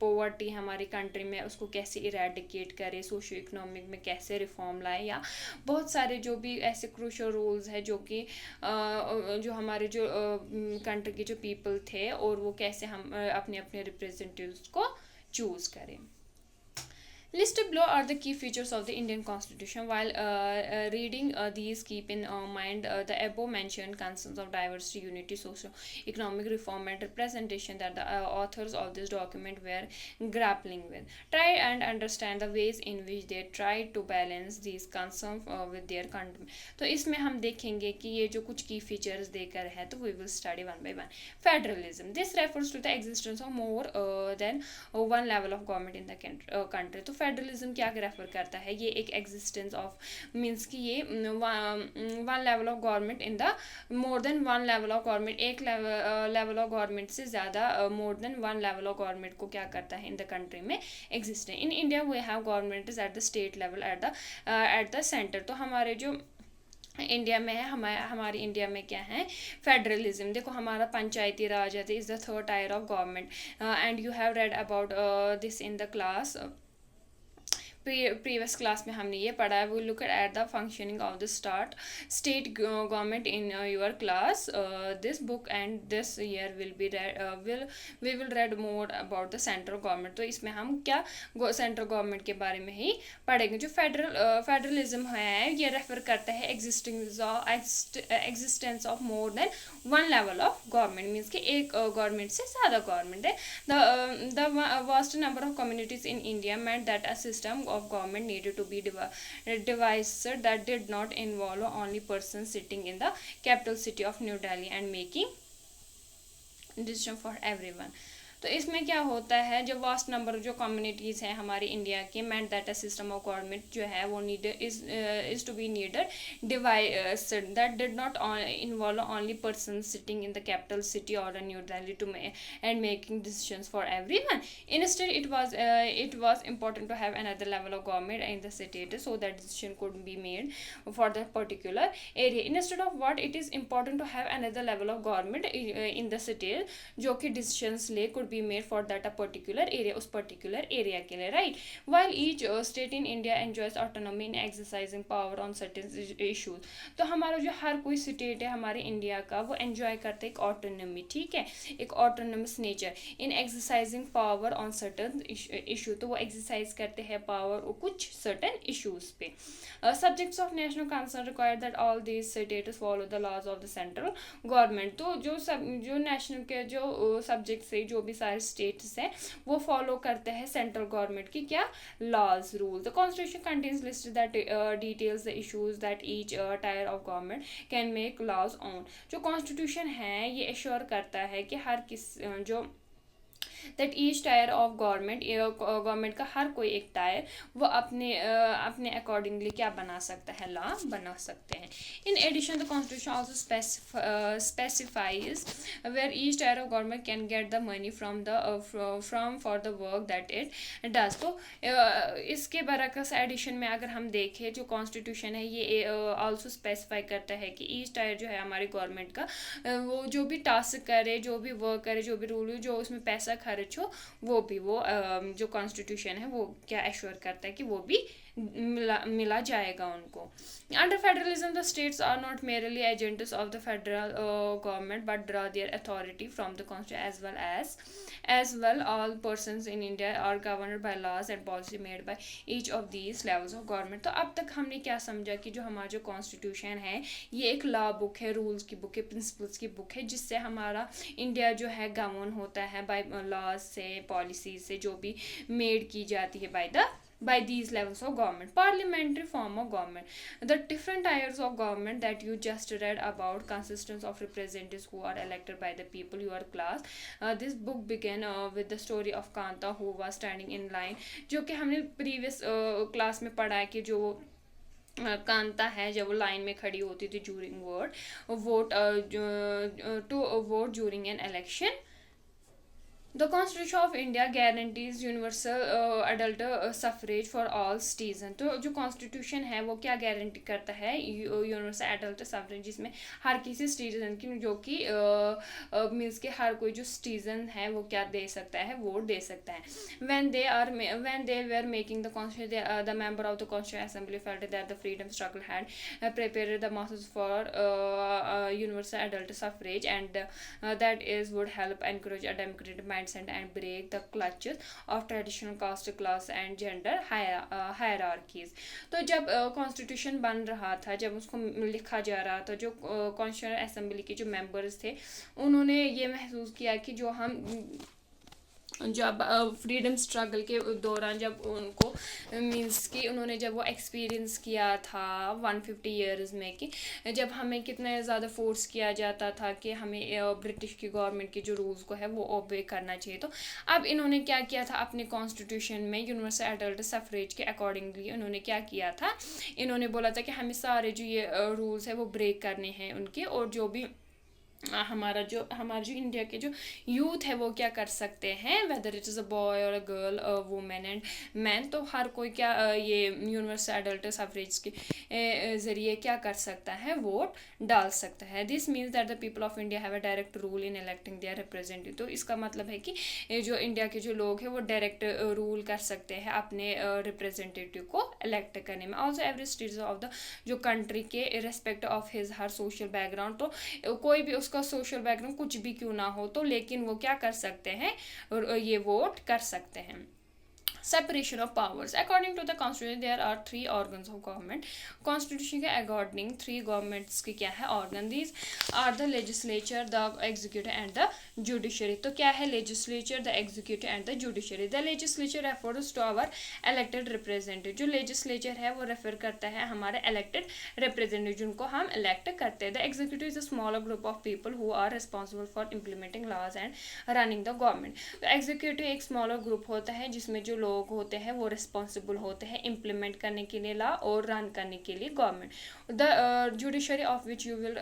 A: पॉवर्टी हमारी कंट्री में उसको कैसे इरेडिकेट करे, सोशो इकोनॉमिक में कैसे रिफॉर्म लाए, या बहुत सारे जो भी ऐसे क्रूशियल रोल्स है जो कि जो हमारे जो कंट्री के जो पीपल थे और वो कैसे हम अपने अपने रिप्रेजेंटेटिव्स को चूज़ करें. Listed below are the key features of the Indian Constitution. While reading these, keep in mind the above mentioned concerns of diversity, unity, socio-economic reform, and representation that the authors of this document were grappling with. Try and understand the ways in which they tried to balance these concerns with their country. तो इसमें हम देखेंगे कि ये जो कुछ key features देकर है, तो we will study one by one. Federalism. This refers to the existence of more than one level of government in the country. तो फेडरलिज्म क्या रेफर करता है, ये एक एग्जिस्टेंस ऑफ मीन्स कि ये one level of government in the more than one level of government, एक level of government से ज़्यादा more than one level of government को क्या करता है इन द कंट्री में एग्जिस्ट है. In India we have government is at the state level at the centre. तो हमारे जो इंडिया में है, हमारी इंडिया में क्या है, फेडरलिज्म. देखो हमारा पंचायती राज है, is the third tier of government, and you have read about this in the class. Previous class में हमने ये पढ़ा है. We look at the functioning of the state government in your class. This book and this year we will read more about the central government. तो इसमें हम क्या central government के बारे में ही पढ़ेंगे. जो फेडरलिज्म है ये रेफर करता है existence of more than one level of government, means कि एक गवर्नमेंट से ज़्यादा गवर्नमेंट है. The vast number of communities in India meant that a system of government needed to be devised that did not involve only persons sitting in the capital city of New Delhi and making decision for everyone. तो इसमें क्या होता है, जो vast number जो communities हैं हमारी India के, meant that a system of government जो है वो needed is to be needed devised that did not involve only person sitting in the capital city और New Delhi to and making decisions for everyone. Instead it was important to have another level of government in the state so that decision could be made for the particular area. Instead of what, it is important to have another level of government in the state जो कि decisions ले could be made for that a particular area, उस particular area के लिए, right. While each state in India enjoys autonomy in exercising power on certain issues. तो हमारा जो हर कोई स्टेट है हमारे इंडिया का वो एंजॉय करते हैं एक ऑटोनॉमी, ठीक है, एक autonomous nature in exercising power on certain issue. तो वो एक्सरसाइज करते हैं पावर कुछ सर्टेन इशूज पे. Subjects of national concern require that all these states follow the laws of the central government. तो जो नेशनल के जो सब्जेक्ट्स है, जो भी सारे स्टेट्स हैं वो फॉलो करते हैं सेंट्रल गवर्नमेंट की क्या laws rule. The constitution contains list that details the issues that each tier of government can make laws on. जो कॉन्स्टिट्यूशन है ये एश्योर करता है कि हर किस जो that each tier of government का हर कोई एक टायर वो अपने अकॉर्डिंगली क्या बना सकता है, लॉ बना सकते हैं. In addition the constitution also specifies where each tier of government can get the money from for the work that it does. तो इसके बरकस एडिशन में अगर हम देखें जो कॉन्स्टिट्यूशन है ये ऑल्सो स्पेसिफाई करता है कि ईच टायर जो है हमारी गवर्नमेंट का वो जो भी टास्क करे, जो भी वर्क करे, जो भी रूल जो उसमें पैसा खर्च हो वो भी वो जो कॉन्स्टिट्यूशन है वो क्या एश्योर करता है कि वो भी मिला जाएगा उनको. Under federalism the states are not merely agents of the federal government but draw their authority from the constitution as well all persons in India are governed by laws and policy made by each of these levels of government. तो अब तक हमने क्या समझा कि जो हमारा जो कॉन्स्टिट्यूशन है ये एक लॉ बुक है, रूल्स की बुक है, प्रिंसिपल्स की बुक है, जिससे हमारा इंडिया जो है गवर्न होता है बाय लॉज से, पॉलिसीज से जो भी मेड की जाती है by these levels of government. Parliamentary form of government. The different tiers of government that you just read about consists of representatives who are elected by the people, your class. This book began with the story of Kanta who was standing in line. जो कि हमने previous class में पढ़ा है कि जो कांता है जब वो लाइन में खड़ी होती थी during vote to vote during an election. The Constitution of India guarantees universal adult suffrage for all citizens. तो जो कॉन्स्टिट्यूशन है वो क्या गारंटी करता है, यूनिवर्सल एडल्ट सफरेज, जिसमें हर किसी सिटीजन की जो कि मीन्स के हर कोई जो सिटीजन है वो क्या दे सकता है, वोट दे सकता है. when they were making the constitution, the member of the Constituent Assembly felt that the freedom struggle had prepared the masses for universal adult suffrage and that is would help encourage a democratic mindset and break the clutches of traditional caste, class and gender hierarchies. तो जब constitution बन रहा था, जब उसको लिखा जा रहा था, जो कॉन्स्टिट्यूशन असेंबली के जो मेंबर्स थे उन्होंने ये महसूस किया कि जो हम जब फ्रीडम स्ट्रगल के दौरान जब उनको मीन्स कि उन्होंने जब वो एक्सपीरियंस किया था 150 ईयर्स में कि जब हमें कितना ज़्यादा फोर्स किया जाता था कि हमें ब्रिटिश की गवर्नमेंट के जो रूल्स को है वो ओबे करना चाहिए. तो अब इन्होंने क्या किया था अपने कॉन्स्टिट्यूशन में यूनिवर्सल एडल्ट सफरेज के अकॉर्डिंगली उन्होंने क्या किया था, इन्होंने बोला था कि हमें सारे जो ये रूल्स है वो ब्रेक करने हैं उनके, और जो भी हमारा जो इंडिया के जो यूथ है वो क्या कर सकते हैं, whether it is a boy और a girl, women and man, तो हर कोई क्या ये यूनिवर्सल एडल्ट सफरेज के ज़रिए क्या कर सकता है, वोट डाल सकता है. This means that the people of India have a direct rule in electing their representative. तो इसका मतलब है कि जो इंडिया के जो लोग हैं वो डायरेक्ट रूल कर सकते हैं अपने रिप्रेजेंटेटिव को इलेक्ट करने में. Also every citizen of the जो कंट्री के respect of his her social background, तो कोई भी उसका सोशल बैकग्राउंड कुछ भी क्यों ना हो तो लेकिन वो क्या कर सकते हैं, और ये वोट कर सकते हैं. Separation of powers. According to the Constitution, there are 3 organs of government. Constitution के according 3 governments के क्या है organ. These are the legislature, the executive and the judiciary. तो क्या है legislature, the executive and the judiciary. The legislature refers to our elected representative. जो legislature है वो refer करता है हमारे elected representative जिनको हम elect करते हैं. The executive is a smaller group of people who are responsible for implementing laws and running the government. तो executive एक smaller group होता है जिसमें जो लोग होते हैं वो रिस्पॉन्सिबल होते हैं इम्प्लीमेंट करने के लिए लॉ और रन करने के लिए government. The judiciary of which you will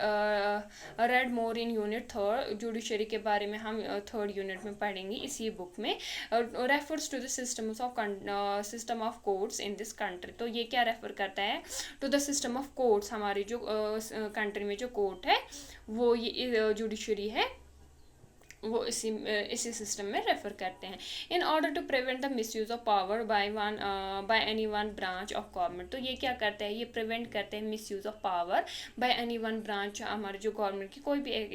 A: read more in unit 3. Judiciary के बारे में हम 3rd यूनिट में पढ़ेंगे इसी बुक में. Refers to the system of courts in this country. तो ये क्या रेफर करता है, to the system of courts, हमारी जो कंट्री में जो कोर्ट है वो ये जुडिशरी है वो इसी सिस्टम में रेफर करते हैं। In order to prevent the misuse of power by any one branch of government, तो ये क्या करते हैं, ये प्रिवेंट करते हैं misuse of power by any one branch, हमारे जो गवर्नमेंट की कोई भी एक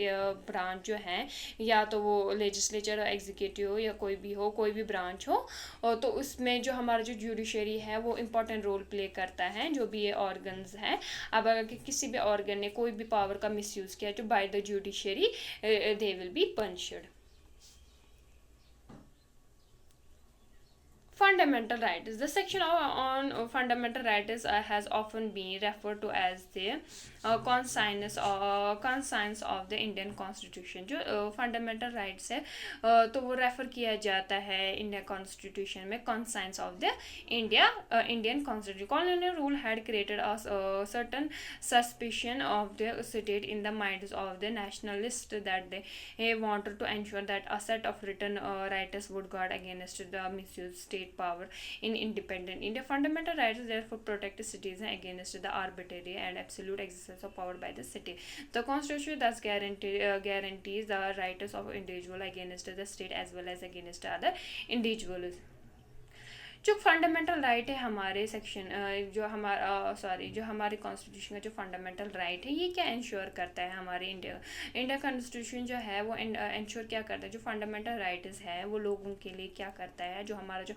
A: ब्रांच जो है, या तो वो लेजिस्लेचर एग्जीक्यूटिव हो या कोई भी हो, कोई भी ब्रांच हो, और तो उसमें जो हमारा जो जुडिशरी है वो इम्पोर्टेंट रोल प्ले करता है, जो भी ये ऑर्गन्स हैं। अब अगर किसी भी ऑर्गन ने कोई भी पावर का मिसयूज किया तो by the judiciary they will be punished. Fundamental rights. The section on fundamental rights has often been referred to as the conscience of the Indian Constitution. जो fundamental rights है तो वो रेफर किया जाता है इंडियन कॉन्स्टिट्यूशन में conscience of the Indian Constitution. Colonial rule had created a certain suspicion of the state in the minds of the nationalists that they wanted to ensure that a set of written rights would guard against the misuse state power in independent India. Fundamental rights therefore protect citizens against the arbitrary and absolute exercise of power by the state. The Constitution thus guarantees the rights of individual against the state as well as against other individuals. जो fundamental right है हमारे section जो हमारे constitution का जो fundamental right है, ये क्या इंश्योर करता है, हमारे इंडिया कॉन्स्टिट्यूशन जो है वो इंश्योर क्या करता है, जो फंडामेंटल राइट्स है वो लोगों के लिए क्या करता है, जो हमारा जो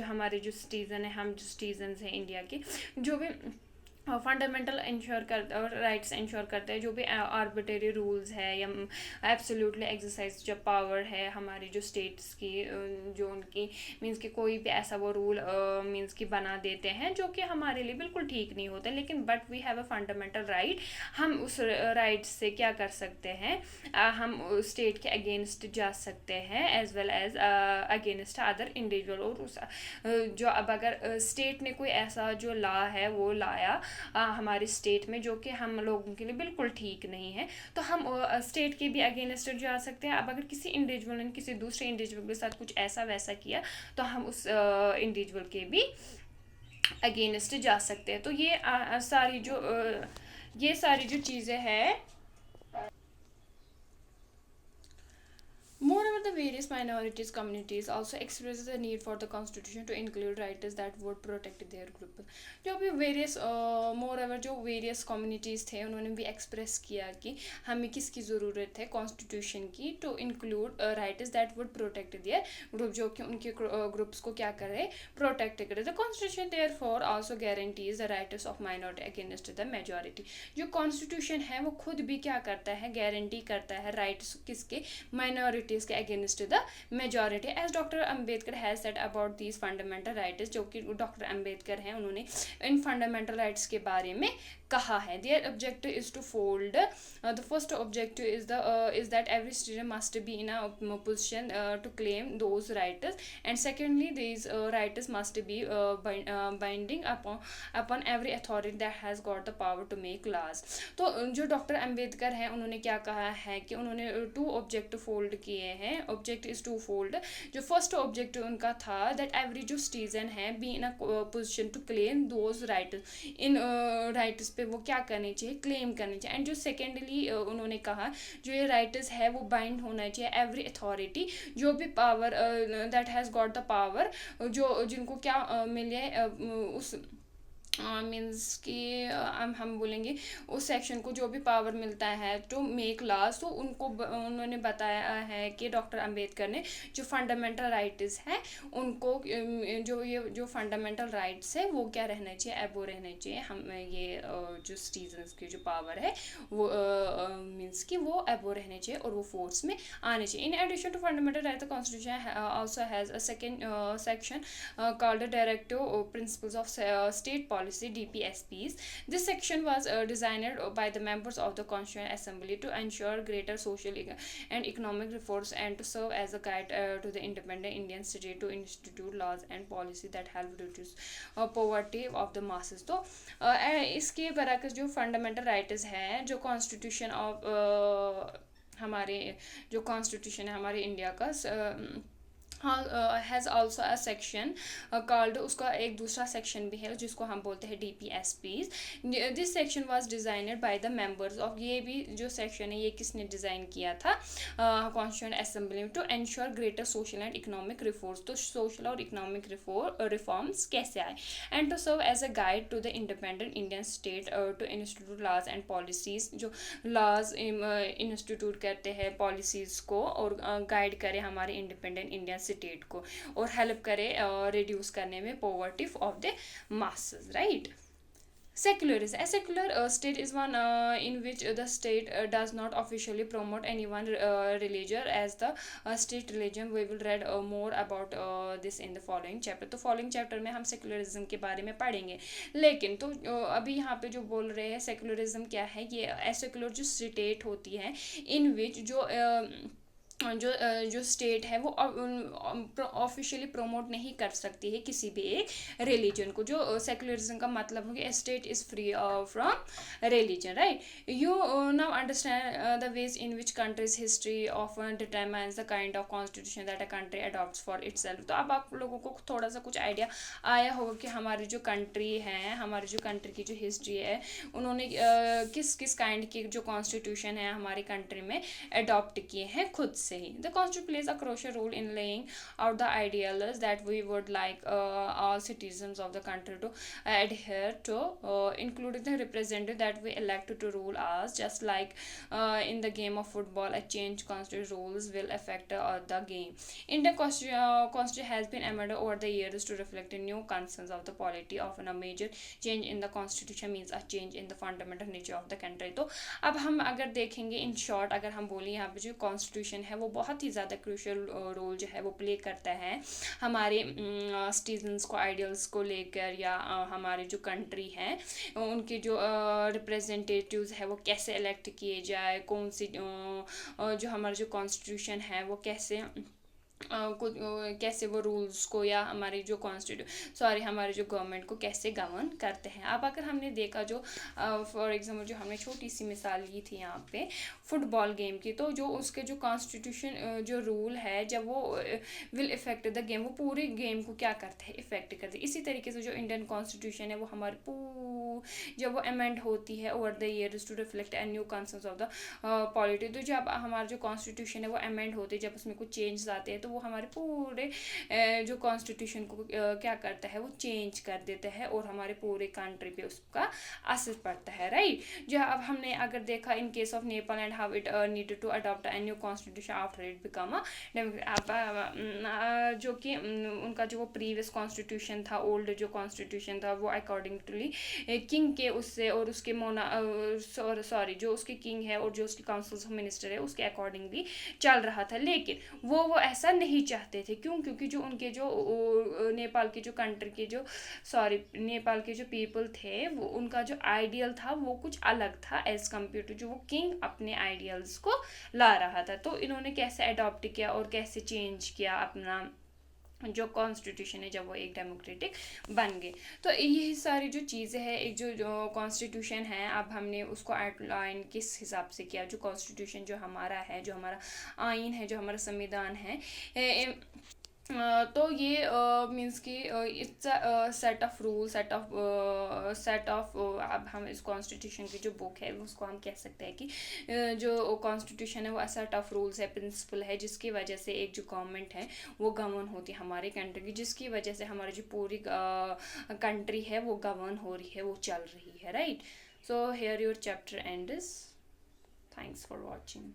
A: हमारे जो सिटीज़न है, हम जो सिटीजन्स हैं इंडिया के, जो भी फंडामेंटल इंश्योर करते और राइट्स इंश्योर करते हैं, जो भी आर्बिट्रेरी रूल्स है या एब्सोल्युटली एक्सरसाइज जो पावर है हमारी जो स्टेट्स की, जो उनकी मींस कि कोई भी ऐसा वो रूल मींस कि बना देते हैं जो कि हमारे लिए बिल्कुल ठीक नहीं होता, लेकिन but we have a fundamental right, हम उस राइट से क्या कर सकते हैं, हम स्टेट के अगेंस्ट जा सकते हैं as well as against other individual. और उस जो अब अगर स्टेट ने कोई ऐसा जो लॉ है वो लाया हमारे स्टेट में जो कि हम लोगों के लिए बिल्कुल ठीक नहीं है, तो हम स्टेट के भी अगेंस्ट जा सकते हैं। अब अगर किसी इंडिविजुअल ने किसी दूसरे इंडिविजुअल के साथ कुछ ऐसा वैसा किया तो हम उस इंडिविजुअल के भी अगेंस्ट जा सकते हैं। तो ये सारी जो चीज़ें हैं, moreover, the various minorities communities also expresses the need for the constitution to include rights that would protect their group. जो भी various moreover जो various communities थे उन्होंने भी express किया कि हमें किसकी ज़रूरत है constitution की to include rights that would protect their group, जो कि उनके groups को क्या करे, protect करे। The constitution therefore also guarantees the rights of minority against the majority. जो constitution है वो खुद भी क्या करता है, guarantee करता है rights किसके, minority के against the majority. As doctor Ambedkar has said about these fundamental rights, जो कि डॉक्टर अम्बेडकर हैं उन्होंने इन फंडामेंटल राइट्स के बारे में कहा है। Their objective is twofold, the first objective is that every citizen must be in a position to claim those rights, and secondly these rights must be binding upon every authority that has got the power to make laws. तो जो doctor Ambedkar हैं उन्होंने क्या कहा है कि उन्होंने to objective fold किए हैं। ऑब्जेक्टिव इज टू फोल्ड, जो फर्स्ट ऑब्जेक्टिव उनका था दैट एवरी जो सिटीजन है be in a position to claim those rights, इन राइट्स पे वो क्या करनी चाहिए, क्लेम करनी चाहिए। एंड जो सेकेंडली उन्होंने कहा जो ये राइट्स है वो बाइंड होना चाहिए एवरी अथॉरिटी, जो भी power that has got the power, जो जिनको क्या मिले उस मीन्स कि हम बोलेंगे उस सेक्शन को जो भी पावर मिलता है टू मेक लॉज, तो उनको उन्होंने बताया है कि डॉक्टर अम्बेडकर ने जो फंडामेंटल राइट्स हैं उनको जो फंडामेंटल राइट्स है वो क्या रहना चाहिए, एबो रहना चाहिए। हम ये जो सिटीजन्स की जो पावर है वो मीन्स कि वो एबो रहने चाहिए और वो फोर्स में आने चाहिए। In addition to fundamental right the constitution also has a second section called directive principles of state policy DPSPs. This section was designed by the members of the Constituent Assembly to ensure greater social and economic reforms and to serve as a guide to the independent Indian state to institute laws and policy that help reduce poverty of the masses. तो इसके बरअक्स जो fundamental rights हैं, जो constitution of हमारे जो constitution है हमारे India का has also a section called, उसका एक दूसरा सेक्शन भी है जिसको हम बोलते हैं DPSPs. This section was designed by the members of, ये भी जो सेक्शन है ये किसने डिज़ाइन किया था, constituent assembly, to ensure greater social and economic reforms, तो सोशल और इकोनॉमिक रिफॉर्म्स कैसे आए, and to serve as a guide to the independent Indian state to institute laws and policies, जो लॉज इंस्टीट्यूट करते हैं policies को, और guide करे हमारे इंडिपेंडेंट इंडियन स्टेट को, और हेल्प करे रिड्यूस करने में poverty of the masses, right? Secularism. A secular state is one in which the state does not officially promote any one religion as the state religion. We will read more about this in the following chapter. तो following chapter में हम secularism के बारे में पढ़ेंगे, लेकिन तो अभी यहाँ पे जो बोल रहे हैं secularism क्या है, ये secular जो state होती है in which जो स्टेट है वो ऑफिशियली प्रमोट नहीं कर सकती है किसी भी एक रिलीजन को. जो सेकुलरिज्म का मतलब है कि state is free from religion, right. You now understand the ways in which countries history often determines the kind of constitution that a country adopts for itself. तो अब आप लोगों को थोड़ा सा कुछ आइडिया आया होगा कि हमारी जो कंट्री है, हमारी जो कंट्री की जो हिस्ट्री है, उन्होंने किस किस काइंड की जो कॉन्स्टिट्यूशन है हमारी कंट्री में अडॉप्ट किए हैं खुद से. The Constitution plays a crucial role in laying out the ideals that we would like all citizens of the country to adhere to, including the representative that we elect to rule us. Just like in the game of football, a change constitution rules will affect the game. Indian Constitution has been amended over the years to reflect the new concerns of the polity. Often a major change in the Constitution means a change in the fundamental nature of the country. तो अब हम अगर देखेंगे in short, अगर हम बोलें यहाँ पे जो कॉन्स्टिट्यूशन है वो बहुत ही ज़्यादा क्रूशियल रोल जो है वो प्ले करता है हमारे सिटीजन्स को, आइडियल्स को लेकर, या हमारे जो कंट्री है उनके जो रिप्रेजेंटेटिव्स है वो कैसे इलेक्ट किए जाए, कौन सी जो हमारा जो कॉन्स्टिट्यूशन है वो कैसे कैसे वो रूल्स को या हमारी जो हमारे जो गवर्नमेंट को कैसे गवर्न करते हैं. अब अगर हमने देखा जो फॉर एग्जांपल जो हमने छोटी सी मिसाल ली थी यहाँ पे फुटबॉल गेम की, तो जो उसके जो कॉन्स्टिट्यूशन जो रूल है जब वो विल इफेक्ट द गेम, वो पूरे गेम को क्या करते हैं, इफेक्ट करते हैं. इसी तरीके से जो इंडियन कॉन्स्टिट्यूशन है वो हमारे जब वो अमेंड होती है over the years to reflect and new concerns of the polity, तो जब हमारा जो कॉन्स्टिट्यूशन है वो अमेंड होती है, जब उसमें कुछ चेंजेस आते हैं तो वो हमारे पूरे जो कॉन्स्टिट्यूशन को क्या करता है वो चेंज कर देता है और हमारे पूरे कंट्री पे उसका असर पड़ता है, राइट. जो अब हमने अगर देखा in case of Nepal and how it needed to adopt a new constitution after it become a जो कि उनका जो वो प्रीवियस कॉन्स्टिट्यूशन था, ओल्ड जो कॉन्स्टिट्यूशन था वो अकॉर्डिंगली किंग के उससे और उसके जो उसके किंग है और जो उसके काउंसिल मिनिस्टर है उसके अकॉर्डिंगली चल रहा था, लेकिन वो ऐसा नहीं चाहते थे. क्यों? क्योंकि जो उनके जो नेपाल के जो कंट्री के जो नेपाल के जो पीपल थे वो उनका जो आइडियल था वो कुछ अलग था एज कम्पेयर टू जो वो किंग अपने आइडियल्स को ला रहा था. तो इन्होंने कैसे अडॉप्ट किया और कैसे चेंज किया अपना जो कॉन्स्टिट्यूशन है जब वो एक डेमोक्रेटिक बन गए. तो यही सारी जो चीज़ें हैं, एक जो कॉन्स्टिट्यूशन है अब हमने उसको आउटलाइन किस हिसाब से किया. जो कॉन्स्टिट्यूशन जो हमारा है, जो हमारा आइन है, जो हमारा संविधान है, तो ये मीन्स कि it's set of rule, set of अब हम इस कॉन्स्टिट्यूशन की जो बुक है उसको हम कह सकते हैं कि जो कॉन्स्टिट्यूशन है वो सेट ऑफ रूल्स है, प्रिंसिपल है, जिसकी वजह से एक जो गवर्नमेंट है वो गवर्न होती है हमारे कंट्री की, जिसकी वजह से हमारी जो पूरी कंट्री है वो गवर्न हो रही है, वो चल रही है, right. So here your chapter ends. Thanks for watching.